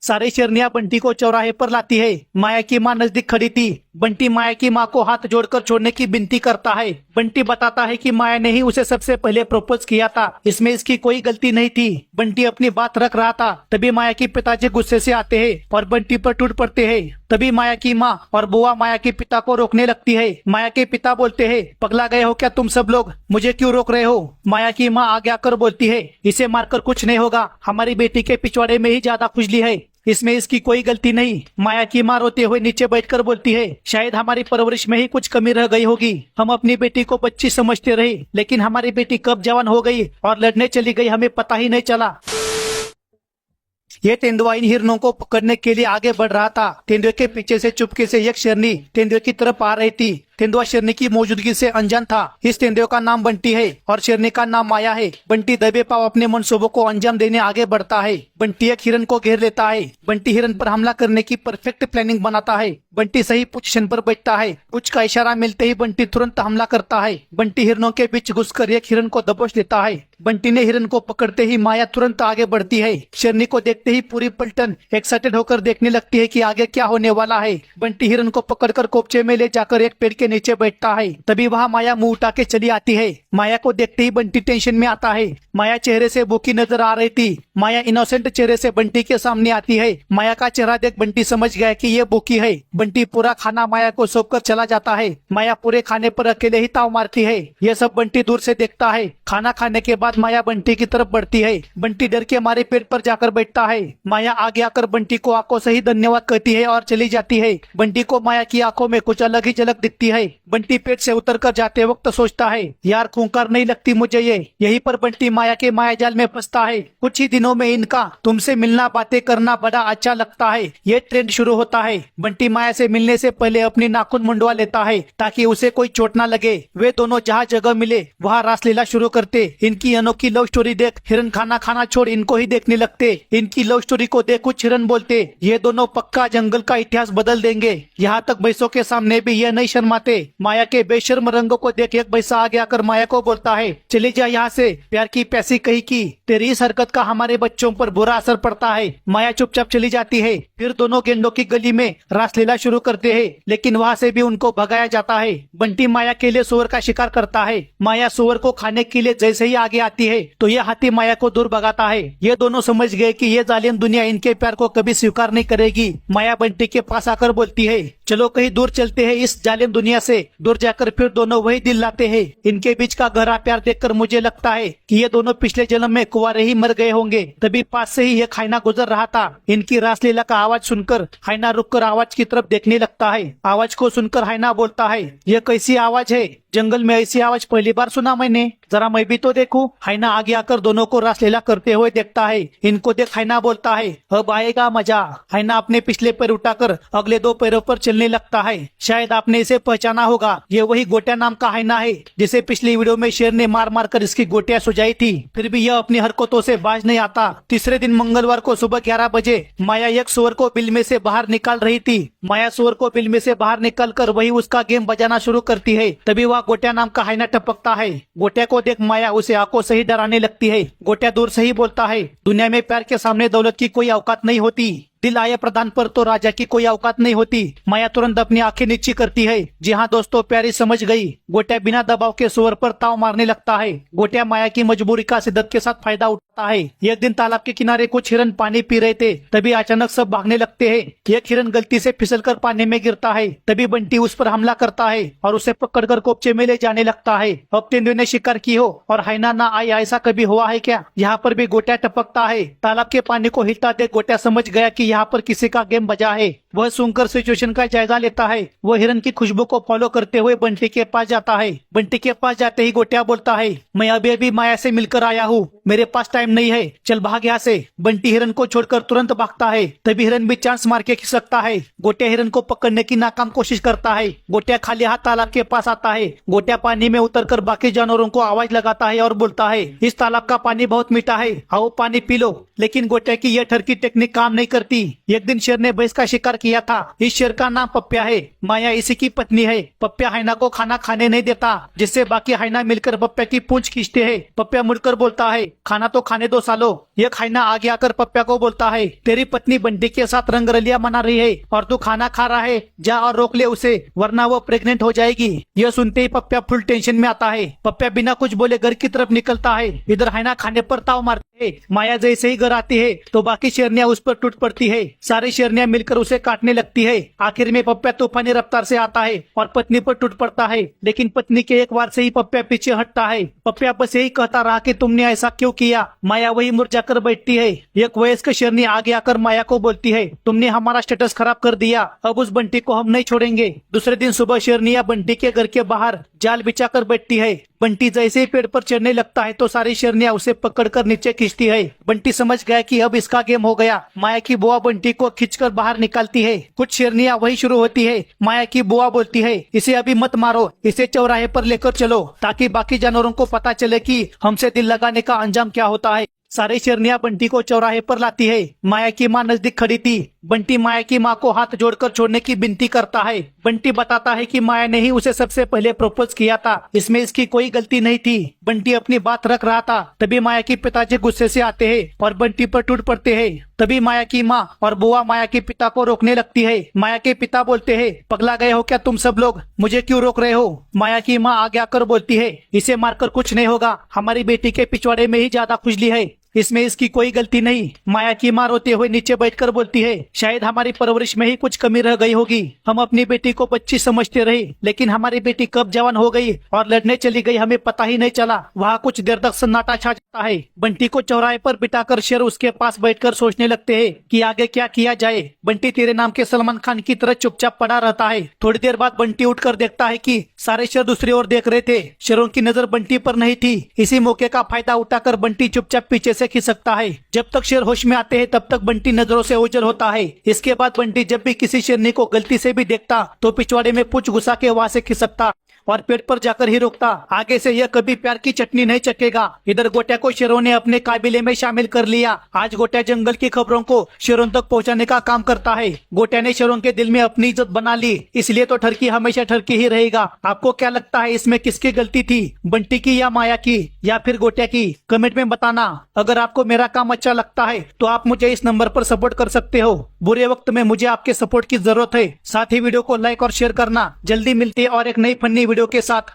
सारी शेरनियां बंटी को चौराहे पर लाती है। माया की माँ नजदीक खड़ी थी। बंटी माया की माँ को हाथ जोड़कर छोड़ने की विनती करता है। बंटी बताता है कि माया ने ही उसे सबसे पहले प्रपोज किया था, इसमें इसकी कोई गलती नहीं थी। बंटी अपनी बात रख रहा था, तभी माया के पिताजी गुस्से से आते हैं और बंटी पर टूट पड़ते हैं। तभी माया की माँ और बुआ माया के पिता को रोकने लगती है। माया के पिता बोलते हैं, पगला गए हो क्या तुम सब लोग, मुझे क्यों रोक रहे हो। माया की माँ आगे आकर बोलती है, इसे मारकर कुछ नहीं होगा, हमारी बेटी के पिछवाड़े में ही ज्यादा खुजली है, इसमें इसकी कोई गलती नहीं। माया की माँ रोते हुए नीचे बैठकर बोलती है, शायद हमारी परवरिश में ही कुछ कमी रह गई होगी। हम अपनी बेटी को बच्ची समझते रहे, लेकिन हमारी बेटी कब जवान हो गई और लड़ने चली गई हमें पता ही नहीं चला। ये तेंदुआ इन हिरणों को पकड़ने के लिए आगे बढ़ रहा था। तेंदुए के पीछे से चुपके से एक शेरनी तेंदुए की तरफ आ रही थी। तेंदुआ शेरनी की मौजूदगी से अनजान था। इस तेंदुए का नाम बंटी है और शेरनी का नाम माया है। बंटी दबे पाव अपने मनसूबों को अंजाम देने आगे बढ़ता है। बंटी एक हिरन को घेर लेता है। बंटी हिरन पर हमला करने की परफेक्ट प्लानिंग बनाता है। बंटी सही पोजीशन पर बैठता है। कुछ का इशारा मिलते ही बंटी तुरंत हमला करता है। बंटी हिरनों के बीच घुसकर एक हिरन को दबोच लेता है। बंटी ने हिरन को पकड़ते ही माया तुरंत आगे बढ़ती है। शेरनी को देखते ही पूरी पलटन एक्साइटेड होकर देखने लगती है कि आगे क्या होने वाला है। बंटी हिरन को पकड़कर कोपचे में ले जाकर एक पेड़ के नीचे बैठता है। तभी वहाँ माया मुंह उठा के चली आती है। माया को देखते ही बंटी टेंशन में आता है। माया चेहरे से भूखी नजर आ रही थी। माया इनोसेंट चेहरे से बंटी के सामने आती है। माया का चेहरा देख बंटी समझ गया कि ये भूखी है। बंटी पूरा खाना माया को सौंप कर चला जाता है। माया पूरे खाने पर अकेले ही ताव मारती है। यह सब बंटी दूर से देखता है। खाना खाने के बाद माया बंटी की तरफ बढ़ती है। बंटी डर के मारे पेड़ पर जाकर बैठता है। माया आगे आकर बंटी को आंखों से ही धन्यवाद कहती है और चली जाती है। बंटी को माया की आंखों में कुछ अलग ही झलक दिखती है। बंटी पेड़ से उतरकर जाते वक्त सोचता है, यार खूंखार नहीं लगती मुझे ये। यहीं पर बंटी माया के माया जाल में फंसता है। कुछ ही दिनों में इनका तुमसे मिलना बातें करना बड़ा अच्छा लगता है ये ट्रेंड शुरू होता है। बंटी माया से मिलने से पहले अपनी नाखून मुंडवा लेता है ताकि उसे कोई चोट न लगे। वे दोनों जहाँ जगह मिले वहाँ रासलीला शुरू करते। इनकी अनोखी लव स्टोरी देख हिरन खाना खाना छोड़ इनको ही देखने लगते। इनकी लव स्टोरी को देख कुछ हिरन बोलते, ये दोनों पक्का जंगल का इतिहास बदल देंगे। यहाँ तक भैंसों के सामने भी ये नहीं शर्माते। माया के बेशर्म रंगों को देख एक भैंसा आगे आकर माया को बोलता है, चली जा यहाँ से, प्यार की पैसी कही की, तेरी इस हरकत का हमारे बच्चों पर बुरा असर पड़ता है। माया चुपचाप चली जाती है। फिर दोनों गेंडों की गली में रासलीला शुरू करते हैं, लेकिन वहाँ से भी उनको भगाया जाता है। बंटी माया के लिए सुअर का शिकार करता है। माया सुअर को खाने के लिए जैसे ही आगे आती है तो यह हाथी माया को दूर भगाता है। ये दोनों समझ गए कि ये जालिम दुनिया इनके प्यार को कभी स्वीकार नहीं करेगी। माया बंटी के पास आकर बोलती है, चलो कहीं दूर चलते हैं इस जालिम दुनिया से। दूर जाकर फिर दोनों वही दिल लाते हैं। इनके बीच का गहरा प्यार देखकर मुझे लगता है कि ये दोनों पिछले जन्म में कुंवारे ही मर गए होंगे। तभी पास से ही एक हाइना गुजर रहा था। इनकी रासलीला का आवाज सुनकर हाइना रुककर आवाज की तरफ देखने लगता है। आवाज को सुनकर हाइना बोलता है, यह कैसी आवाज है, जंगल में ऐसी आवाज पहली बार सुना मैंने, जरा मैं भी तो देखूं। हाइना आगे आकर दोनों को रासलीला करते हुए देखता है। इनको देख हाइना बोलता है, अब आएगा मजा। हाइना अपने पिछले पैर उठाकर अगले दो पैरों पर चलने लगता है। शायद आपने इसे पहचाना होगा, ये वही गोटिया नाम का हाइना है जिसे पिछली वीडियो में शेर ने मार मार कर इसकी गोटियां सुझाई थी। फिर भी यह अपनी हरकतों से बाज नहीं आता। तीसरे दिन मंगलवार को सुबह 11 बजे माया एक सुअर को बिल में से बाहर निकाल रही थी। माया सुअर को बिल में से बाहर निकाल कर वही उसका गेम बजाना शुरू करती है। तभी वह गोटिया नाम का हाइना टपकता है। गोटिया को देख माया उसे आंखों से ही डराने लगती है। गोटिया दूर से ही बोलता है, दुनिया में प्यार के सामने दौलत की कोई औकात नहीं होती, दिल आए प्रदान पर तो राजा की कोई औकात नहीं होती। माया तुरंत अपनी आंखें नीची करती है। जी हाँ दोस्तों, प्यारी समझ गई। गोटिया बिना दबाव के सुअर पर ताव मारने लगता है। गोटिया माया की मजबूरी का शिद्दत के साथ फायदा उठाता है। एक दिन तालाब के किनारे कुछ हिरन पानी पी रहे थे। तभी अचानक सब भागने लगते हैं। एक हिरन गलती से फिसलकर पानी में गिरता है। तभी बंटी उस पर हमला करता है और उसे पकड़कर कोपचे में ले जाने लगता है। अब तेंदुए ने शिकार की हो और हाइना ना आई, ऐसा कभी हुआ है क्या। यहाँ पर भी गोटिया टपकता है। तालाब के पानी को हिलता देख गोटिया समझ गया कि यहाँ पर किसी का गेम बजा है। वह सुनकर सिचुएशन का जायजा लेता है। वह हिरन की खुशबू को फॉलो करते हुए बंटी के पास जाता है। बंटी के पास जाते ही गोटिया बोलता है, मैं अभी अभी माया से मिलकर आया हूँ, मेरे पास टाइम नहीं है, चल भाग यहाँ से। बंटी हिरन को छोड़कर तुरंत भागता है। तभी हिरन भी चांस मार के खिसकता है। गोटिया हिरन को पकड़ने की नाकाम कोशिश करता है। गोटिया खाली हाथ तालाब के पास आता है। गोटिया पानी में उतरकर बाकी जानवरों को आवाज लगाता है और बोलता है, इस तालाब का पानी बहुत मीठा है, आओ पानी पी लो। लेकिन गोटिया की यह ठरकी टेक्निक काम नहीं करती। एक दिन शेर ने भैंस का शिकार किया था। इस शेर का नाम पप्या है। माया इसी की पत्नी है। पप्या हाइना को खाना खाने नहीं देता, जिससे बाकी हाइना मिलकर पप्या की पूंछ खींचते हैं। पप्या मुड़कर बोलता है, खाना तो खाने दो सालो। यह हाइना आगे आकर पप्या को बोलता है, तेरी पत्नी बंटी के साथ रंगरलिया मना रही है और तू खाना खा रहा है, जा और रोक ले उसे, वरना वो प्रेग्नेंट हो जाएगी। यह सुनते ही पप्या फुल टेंशन में आता है। पप्या बिना कुछ बोले घर की तरफ निकलता है। इधर हाइना खाने पर ताव मारते है। माया जैसे ही घर आती है तो बाकी शेरनियां उस पर टूट पड़ती है। सारी शेरनियां मिलकर उसे काटने लगती है। आखिर में पप्या तूफानी रफ्तार से आता है और पत्नी पर टूट पड़ता है, लेकिन पत्नी के एक वार से ही पप्या पीछे हटता है। पप्या बस यही कहता रहा कि तुमने ऐसा क्यों किया। माया वही मुरझाकर बैठती है। एक वयस्क शेरनी आगे आकर माया को बोलती है, तुमने हमारा स्टेटस खराब कर दिया, अब उस बंटी को हम नहीं छोड़ेंगे। दूसरे दिन सुबह शेरनिया बंटी के घर के बाहर जाल बिछाकर बैठती है। बंटी जैसे ही पेड़ पर चढ़ने लगता है तो सारी शेरनियां उसे पकड़कर नीचे खींचती है। बंटी समझ गया कि अब इसका गेम हो गया। माया की बुआ बंटी को खींचकर बाहर निकालती है। कुछ शेरनियां वही शुरू होती है। माया की बुआ बोलती है, इसे अभी मत मारो, इसे चौराहे पर लेकर चलो ताकि बाकी जानवरों को पता चले कि हमसे दिल लगाने का अंजाम क्या होता है। सारी शेरनियां बंटी को चौराहे पर लाती है। माया की माँ नजदीक खड़ी थी। बंटी माया की माँ को हाथ जोड़कर छोड़ने की विनती करता है। बंटी बताता है कि माया ने ही उसे सबसे पहले प्रपोज किया था, इसमें इसकी कोई गलती नहीं थी। बंटी अपनी बात रख रहा था, तभी माया के पिताजी गुस्से से आते हैं और बंटी पर टूट पड़ते हैं। तभी माया की माँ और बुआ माया के पिता को रोकने लगती है। माया के पिता बोलते हैं, पगला गए हो क्या तुम सब लोग, मुझे क्यों रोक रहे हो। माया की माँ आगे आकर बोलती है, इसे मारकर कुछ नहीं होगा, हमारी बेटी के पिछवाड़े में ही ज्यादा खुजली है, इसमें इसकी कोई गलती नहीं। माया की माँ रोते हुए नीचे बैठकर बोलती है, शायद हमारी परवरिश में ही कुछ कमी रह गई होगी। हम अपनी बेटी को बच्ची समझते रहे, लेकिन हमारी बेटी कब जवान हो गई और लड़ने चली गई हमें पता ही नहीं चला। वहाँ कुछ देर तक सन्नाटा छा जाता है। बंटी को चौराहे पर बिठाकर शेर उसके पास बैठकर सोचने लगते हैं कि आगे क्या किया जाए। बंटी तेरे नाम के सलमान खान की तरह चुपचाप पड़ा रहता है। थोड़ी देर बाद बंटी उठकर देखता है कि सारे शेर दूसरी ओर देख रहे थे। शेरों की नजर बंटी पर नहीं थी। इसी मौके का फायदा उठाकर बंटी चुपचाप पीछे से खिंच सकता है। जब तक शेर होश में आते हैं तब तक बंटी नजरों से ओझल होता है। इसके बाद बंटी जब भी किसी शेरनी को गलती से भी देखता तो पिछवाड़े में पूंछ घुसा के वहां से खिसकता और पेट पर जाकर ही रुकता। आगे से यह कभी प्यार की चटनी नहीं चखेगा। इधर गोटिया को शेरों ने अपने काबिले में शामिल कर लिया। आज गोटिया जंगल की खबरों को शेरों तक पहुंचाने का काम करता है। गोटिया ने शेरों के दिल में अपनी इज्जत बना ली, इसलिए तो ठरकी हमेशा ठरकी ही रहेगा। आपको क्या लगता है इसमें किसकी गलती थी, बंटी की या माया की या फिर गोटिया की? कमेंट में बताना। अगर आपको मेरा काम अच्छा लगता है तो आप मुझे इस नंबर पर सपोर्ट कर सकते हो। बुरे वक्त में मुझे आपके सपोर्ट की जरूरत है। साथ ही वीडियो को लाइक और शेयर करना। जल्दी मिलते हैं और एक नई फनी वीडियो के साथ।